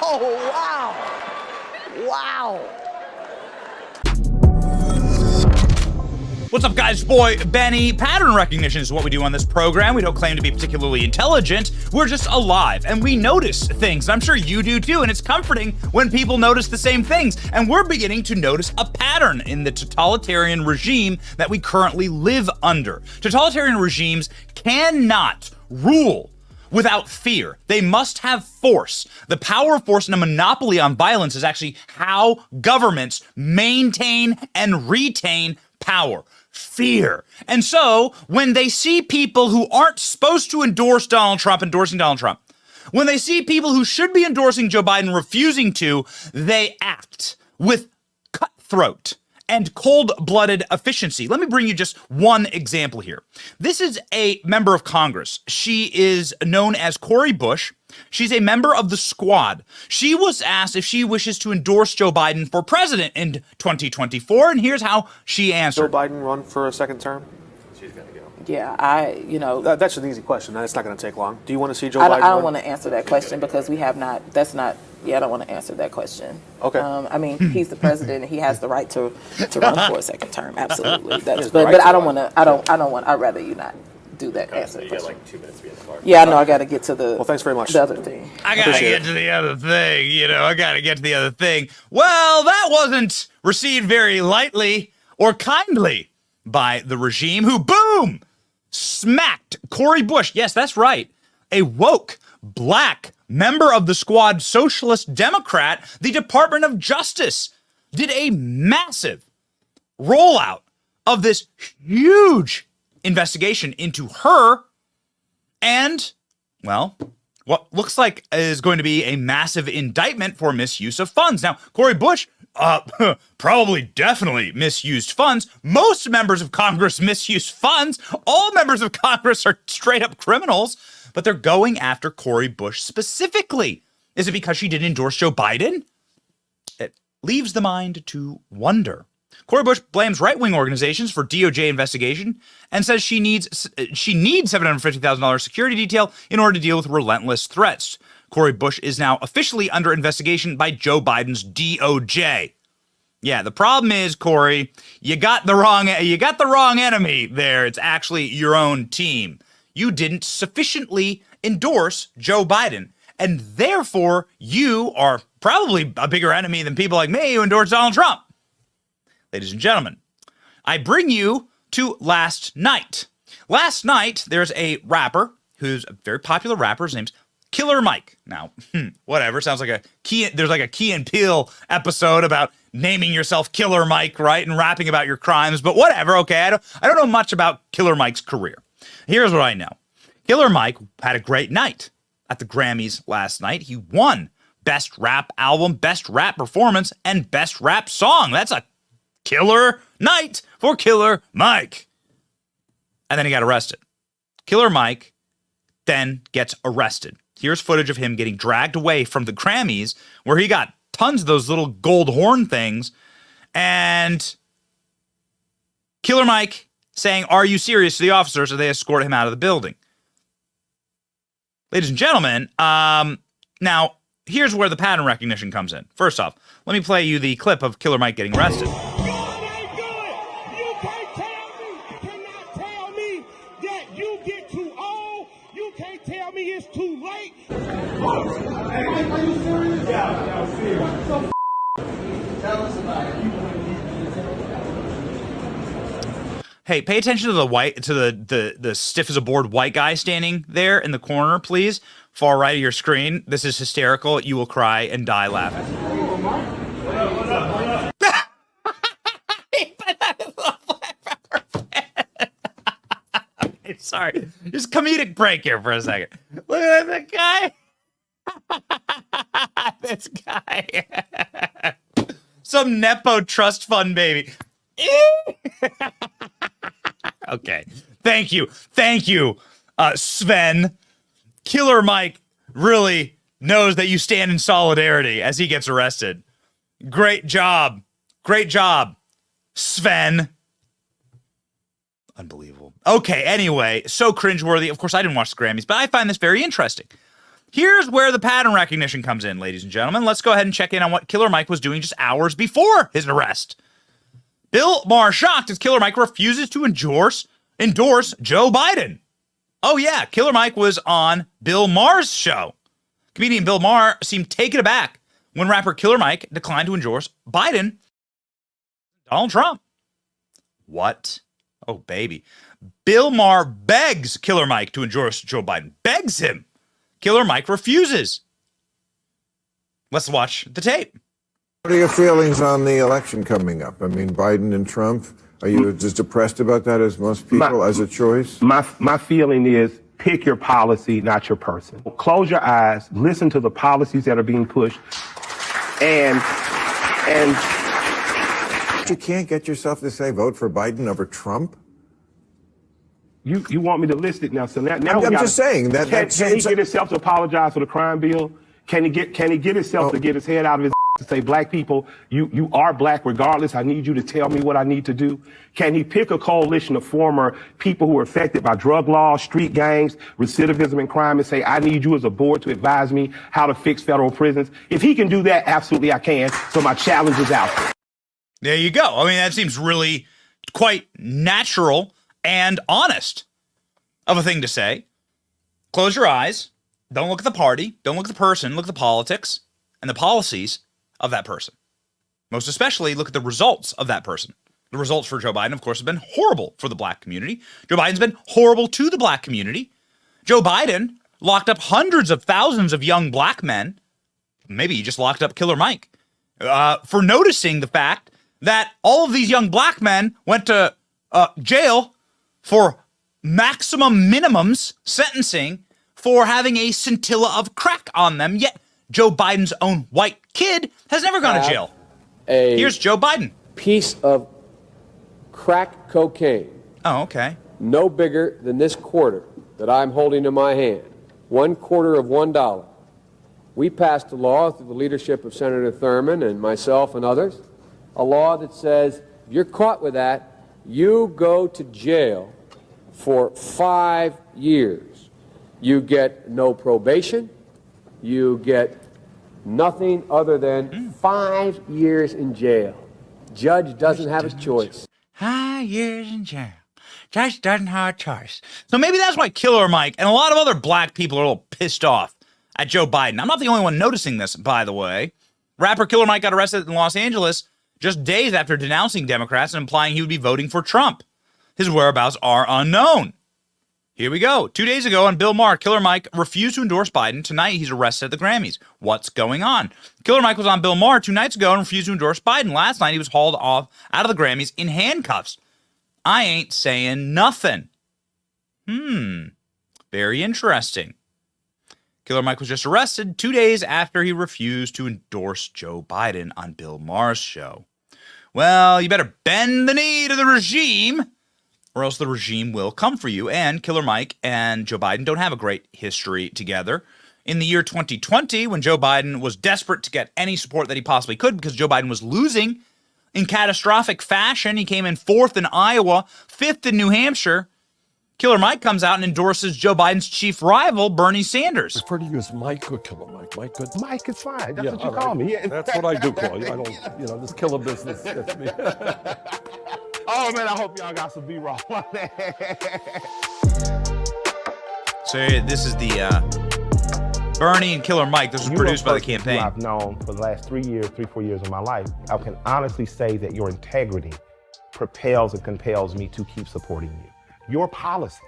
Oh, wow. Wow. What's up, guys? Boy, Benny. Pattern recognition is what we do on this program. We don't claim to be particularly intelligent. We're just alive, and we notice things. I'm sure you do too, and it's comforting when people notice the same things. And we're beginning to notice a pattern in the totalitarian regime that we currently live under. Totalitarian regimes cannot rule without fear. They must have force. The power of force and a monopoly on violence is actually how governments maintain and retain power. Fear. And so when they see people who aren't supposed to endorse Donald Trump endorsing Donald Trump, when they see people who should be endorsing Joe Biden refusing to, they act with cutthroat and cold-blooded efficiency. Let me bring you just one example here. This is a member of Congress. She is known as Cori Bush. She's a member of the Squad. She was asked if she wishes to endorse Joe Biden for president in 2024, and here's how she answered. Joe Biden run for a second term? She's got to go. Yeah, That's an easy question. That's not going to take long. Do you want to see Joe Biden I don't want to answer that question because we have not, I don't want to answer that question. Okay. I mean, he's the president and he has the right to run for a second term. Absolutely. That's, the right but to I don't run. want to, I'd rather you not do that answer. You got like 2 minutes to be in the car. Yeah, I know. I got to get to the. Well, thanks very much. The other thing. I gotta get to the other thing, I gotta get to the other thing. Well, that wasn't received very lightly or kindly by the regime who, boom, smacked Cori Bush. Yes, that's right. A woke, black member of the Squad Socialist Democrat. The Department of Justice did a massive rollout of this huge investigation into her and, well, what looks like is going to be a massive indictment for misuse of funds. Now, Cori Bush, probably definitely misused funds. Most members of Congress misuse funds. All members of Congress are straight up criminals, but they're going after Cori Bush specifically. Is it because she didn't endorse Joe Biden? It leaves the mind to wonder. Cori Bush blames right-wing organizations for DOJ investigation and says she needs $750,000 security detail in order to deal with relentless threats. Cori Bush is now officially under investigation by Joe Biden's DOJ. Yeah, the problem is, Cori, you got the wrong enemy there. It's actually your own team. You didn't sufficiently endorse Joe Biden, and therefore you are probably a bigger enemy than people like me who endorse Donald Trump. Ladies and gentlemen, I bring you to last night. Last night, there's a rapper who's a very popular rapper. His name's Killer Mike. Now, whatever. Sounds like there's like a Key and Peele episode about naming yourself Killer Mike, right? And rapping about your crimes, but whatever. Okay, I don't know much about Killer Mike's career. Here's what I know. Killer Mike had a great night at the Grammy's last night. He won Best Rap Album, Best Rap Performance, and Best Rap Song. That's a killer night for Killer Mike. And then he got arrested. Killer Mike then gets arrested. Here's footage of him getting dragged away from the Grammys, where he got tons of those little gold horn things. And Killer Mike saying, "Are you serious?" to the officers, so they escort him out of the building. Ladies and gentlemen, now here's where the pattern recognition comes in. First off, let me play you the clip of Killer Mike getting arrested. It's too late. Hey, pay attention to the stiff as a board white guy standing there in the corner, please. Far right of your screen. This is hysterical. You will cry and die laughing. Sorry, just comedic break here for a second. Look at that guy. This guy. Some Nepo trust fund baby. Okay. Thank you, Sven. Killer Mike really knows that you stand in solidarity as he gets arrested. Great job, Sven. Unbelievable. Okay, anyway, so cringeworthy. Of course, I didn't watch the Grammys, but I find this very interesting. Here's where the pattern recognition comes in, ladies and gentlemen. Let's go ahead and check in on what Killer Mike was doing just hours before his arrest. Bill Maher shocked as Killer Mike refuses to endorse Joe Biden. Oh yeah, Killer Mike was on Bill Maher's show. Comedian Bill Maher seemed taken aback when rapper Killer Mike declined to endorse Donald Trump. What? Oh, baby. Bill Maher begs Killer Mike to endorse Joe Biden. Begs him. Killer Mike refuses. Let's watch the tape. What are your feelings on the election coming up? I mean, Biden and Trump. Are you as depressed about that as most people as a choice? My feeling is pick your policy, not your person. Close your eyes, listen to the policies that are being pushed, and You can't get yourself to say vote for Biden over Trump? You want me to list it now? So now I'm just saying that. Can he get himself to apologize for the crime bill? Can he get himself to get his head out of his to say, black people, you are black regardless. I need you to tell me what I need to do. Can he pick a coalition of former people who are affected by drug laws, street gangs, recidivism and crime and say, I need you as a board to advise me how to fix federal prisons? If he can do that, absolutely I can. So my challenge is out. There you go. I mean, that seems really quite natural and honest of a thing to say. Close your eyes. Don't look at the party. Don't look at the person. Look at the politics and the policies of that person. Most especially, look at the results of that person. The results for Joe Biden, of course, have been horrible for the black community. Joe Biden's been horrible to the black community. Joe Biden locked up hundreds of thousands of young black men. Maybe he just locked up Killer Mike for noticing the fact that all of these young black men went to jail for maximum minimums sentencing for having a scintilla of crack on them. Yet Joe Biden's own white kid has never gone to jail. Here's Joe Biden. Piece of crack cocaine. Oh, okay. No bigger than this quarter that I'm holding in my hand. 1/4 of $1. We passed a law through the leadership of Senator Thurmond and myself and others, a law that says if you're caught with that, you go to jail for 5 years. You get no probation. You get nothing other than 5 years in jail. Judge doesn't have a choice. 5 years in jail. Judge doesn't have a choice. So maybe that's why Killer Mike and a lot of other black people are a little pissed off at Joe Biden. I'm not the only one noticing this, by the way. Rapper Killer Mike got arrested in Los Angeles just days after denouncing Democrats and implying he would be voting for Trump. His whereabouts are unknown. Here we go. 2 days ago on Bill Maher, Killer Mike refused to endorse Biden. Tonight, he's arrested at the Grammys. What's going on? Killer Mike was on Bill Maher 2 nights ago and refused to endorse Biden. Last night, he was hauled off out of the Grammys in handcuffs. I ain't saying nothing. Very interesting. Killer Mike was just arrested 2 days after he refused to endorse Joe Biden on Bill Maher's show. Well, you better bend the knee to the regime, or else the regime will come for you. And Killer Mike and Joe Biden don't have a great history together. In the year 2020, when Joe Biden was desperate to get any support that he possibly could because Joe Biden was losing in catastrophic fashion, he came in 4th in Iowa, 5th in New Hampshire. Killer Mike comes out and endorses Joe Biden's chief rival, Bernie Sanders. Refer to you as Mike or Killer Mike. Mike, good. Mike is fine. That's Yeah, what you all call right. me. Yeah. That's what I do call you. I don't, this killer business, that's me. Oh, man, I hope y'all got some B-roll on that. So this is the Bernie and Killer Mike. This was produced by the campaign. I've known for the last 3 years, 4 years of my life. I can honestly say that your integrity propels and compels me to keep supporting you. Your policy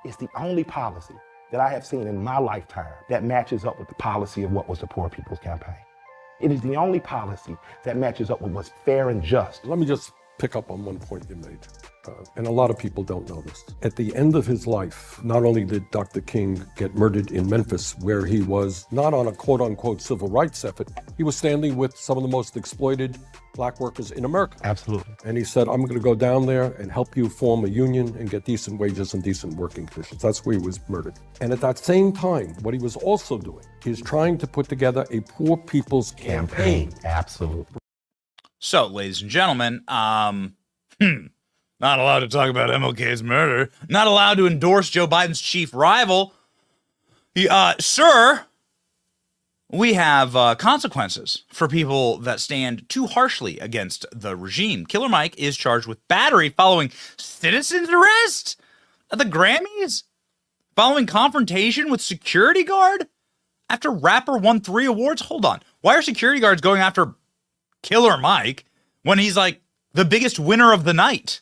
is the only policy that I have seen in my lifetime that matches up with the policy of what was the Poor People's Campaign. It is the only policy that matches up with what's fair and just. Let me just pick up on one point you made. And a lot of people don't know this. At the end of his life, not only did Dr. King get murdered in Memphis, where he was not on a quote-unquote civil rights effort, he was standing with some of the most exploited black workers in America. Absolutely. And he said, I'm going to go down there and help you form a union and get decent wages and decent working conditions. That's where he was murdered. And at that same time, what he was also doing is trying to put together a poor people's campaign. Absolutely. So, ladies and gentlemen, Not allowed to talk about MLK's murder. Not allowed to endorse Joe Biden's chief rival. Sir, we have consequences for people that stand too harshly against the regime. Killer Mike is charged with battery following citizen's arrest at the Grammys, following confrontation with security guard after rapper won 3 awards. Hold on. Why are security guards going after Killer Mike when he's like the biggest winner of the night?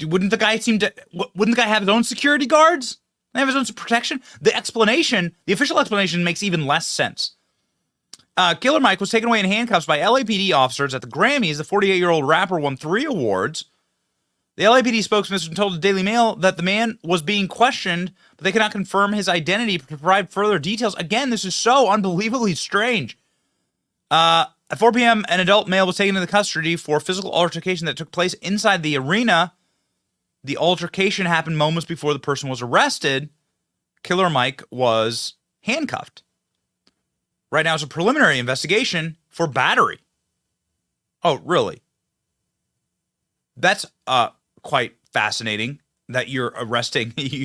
Wouldn't the guy have his own security guards? Have his own protection? The official explanation makes even less sense. Killer Mike was taken away in handcuffs by LAPD officers at the Grammys. The 48-year-old rapper won 3 awards. The LAPD spokesman told the Daily Mail that the man was being questioned, but they cannot confirm his identity to provide further details. Again, this is so unbelievably strange. At 4 p.m., an adult male was taken into custody for physical altercation that took place inside the arena. The altercation happened moments before the person was arrested. Killer Mike was handcuffed. Right now, it's a preliminary investigation for battery. Oh, really? That's quite fascinating that you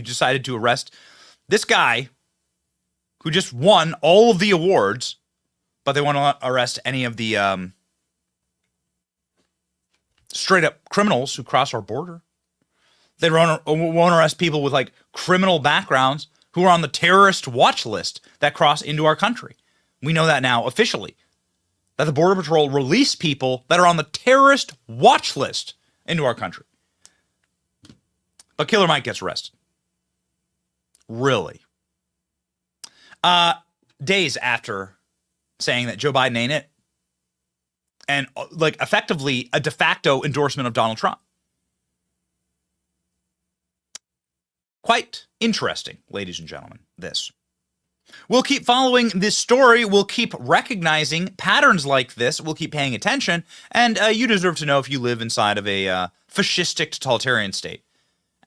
decided to arrest this guy who just won all of the awards, but they want to arrest any of the straight up criminals who cross our border. They won't arrest people with like criminal backgrounds who are on the terrorist watch list that cross into our country. We know that now officially, that the Border Patrol released people that are on the terrorist watch list into our country. But Killer Mike gets arrested. Really? Days after saying that Joe Biden ain't it, and like effectively a de facto endorsement of Donald Trump. Quite interesting, ladies and gentlemen, this. We'll keep following this story. We'll keep recognizing patterns like this. We'll keep paying attention. And you deserve to know if you live inside of a fascistic totalitarian state.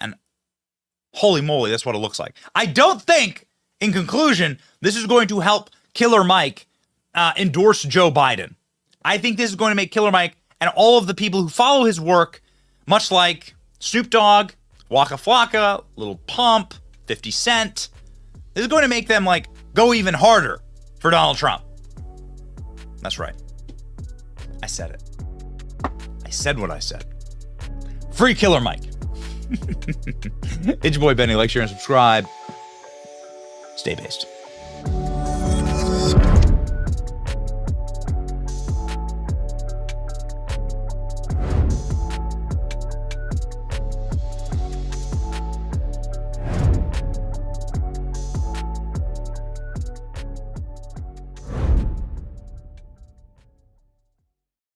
And holy moly, that's what it looks like. I don't think, in conclusion, this is going to help Killer Mike endorse Joe Biden. I think this is going to make Killer Mike and all of the people who follow his work, much like Snoop Dogg, Waka Flocka, Lil Pump, 50 Cent. This is going to make them like go even harder for Donald Trump. That's right. I said it. I said what I said. Free Killer Mike. It's your boy Benny. Like, share, and subscribe. Stay based.